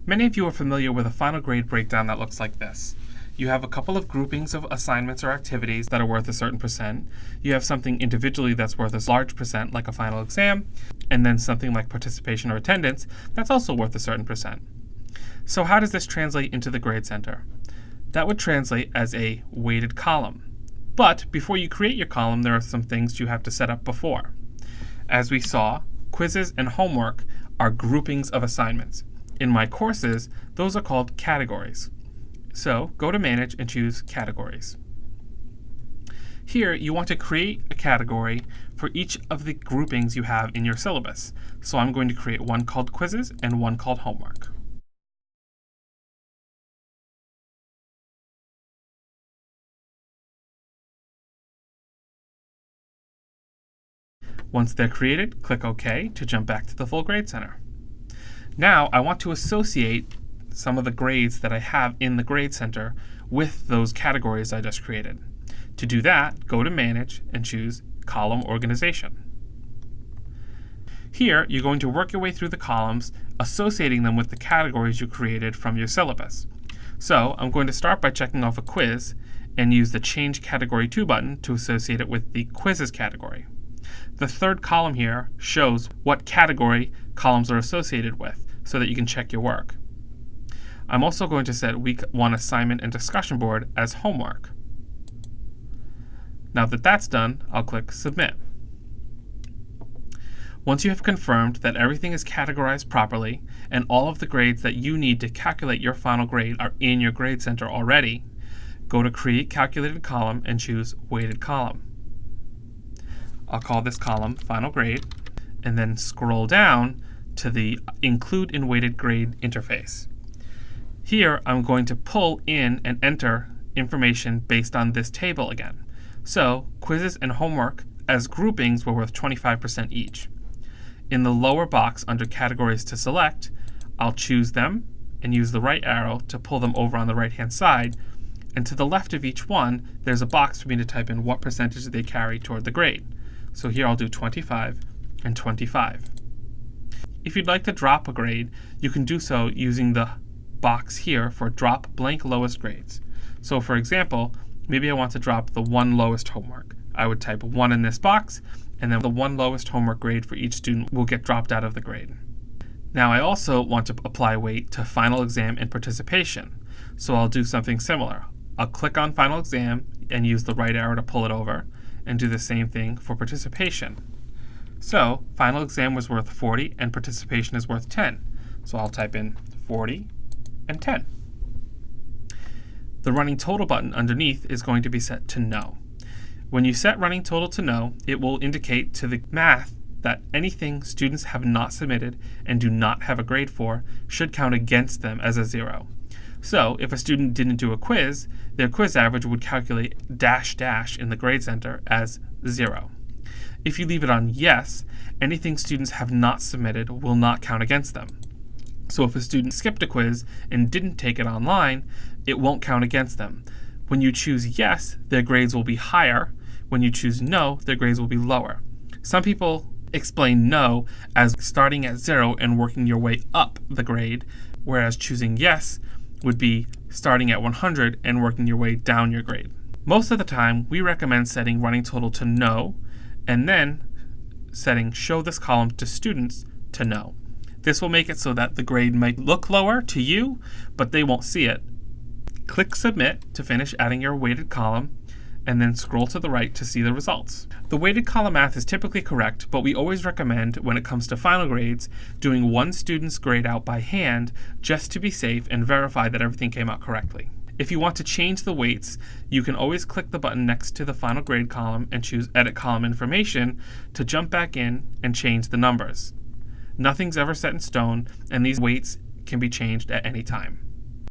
Many of you are familiar with a final grade breakdown that looks like this. You have a couple of groupings of assignments or activities that are worth a certain percent. You have something individually that's worth a large percent, like a final exam, and then something like participation or attendance that's also worth a certain percent. So how does this translate into the grade center? That would translate as a weighted column. But before you create your column, there are some things you have to set up before. As we saw, quizzes and homework are groupings of assignments. In my courses, those are called categories. So go to Manage and choose Categories. Here, you want to create a category for each of the groupings you have in your syllabus. So I'm going to create one called Quizzes and one called Homework. Once they're created, click OK to jump back to the full grade center. Now I want to associate some of the grades that I have in the grade center with those categories I just created. To do that, go to Manage and choose Column Organization. Here, you're going to work your way through the columns, associating them with the categories you created from your syllabus. So I'm going to start by checking off a quiz and use the Change Category To button to associate it with the Quizzes category. The third column here shows what category columns are associated with so that you can check your work. I'm also going to set Week 1 Assignment and Discussion Board as Homework. Now that that's done, I'll click Submit. Once you have confirmed that everything is categorized properly and all of the grades that you need to calculate your final grade are in your grade center already, go to Create Calculated Column and choose Weighted Column. I'll call this column Final Grade, and then scroll down to the Include in Weighted Grade interface. Here, I'm going to pull in and enter information based on this table again. So, quizzes and homework as groupings were worth 25% each. In the lower box under Categories to select, I'll choose them and use the right arrow to pull them over on the right-hand side. And to the left of each one, there's a box for me to type in what percentage they carry toward the grade. So here I'll do 25 and 25. If you'd like to drop a grade, you can do so using the box here for Drop Blank Lowest Grades. So for example, maybe I want to drop the one lowest homework. I would type 1 in this box, and then the one lowest homework grade for each student will get dropped out of the grade. Now I also want to apply weight to final exam and participation. So I'll do something similar. I'll click on final exam and use the right arrow to pull it over, and do the same thing for participation. So final exam was worth 40 and participation is worth 10. So I'll type in 40 and 10. The running total button underneath is going to be set to no. When you set running total to no, it will indicate to the math that anything students have not submitted and do not have a grade for should count against them as a 0. So if a student didn't do a quiz, their quiz average would calculate -- in the grade center as 0. If you leave it on yes, anything students have not submitted will not count against them. So if a student skipped a quiz and didn't take it online, it won't count against them. When you choose yes, their grades will be higher. When you choose no, their grades will be lower. Some people explain no as starting at 0 and working your way up the grade, whereas choosing yes would be starting at 100 and working your way down your grade. Most of the time, we recommend setting running total to no, and then setting show this column to students to no. This will make it so that the grade might look lower to you, but they won't see it. Click Submit to finish adding your weighted column, and then scroll to the right to see the results. The weighted column math is typically correct, but we always recommend, when it comes to final grades, doing one student's grade out by hand just to be safe and verify that everything came out correctly. If you want to change the weights, you can always click the button next to the final grade column and choose Edit Column Information to jump back in and change the numbers. Nothing's ever set in stone, and these weights can be changed at any time.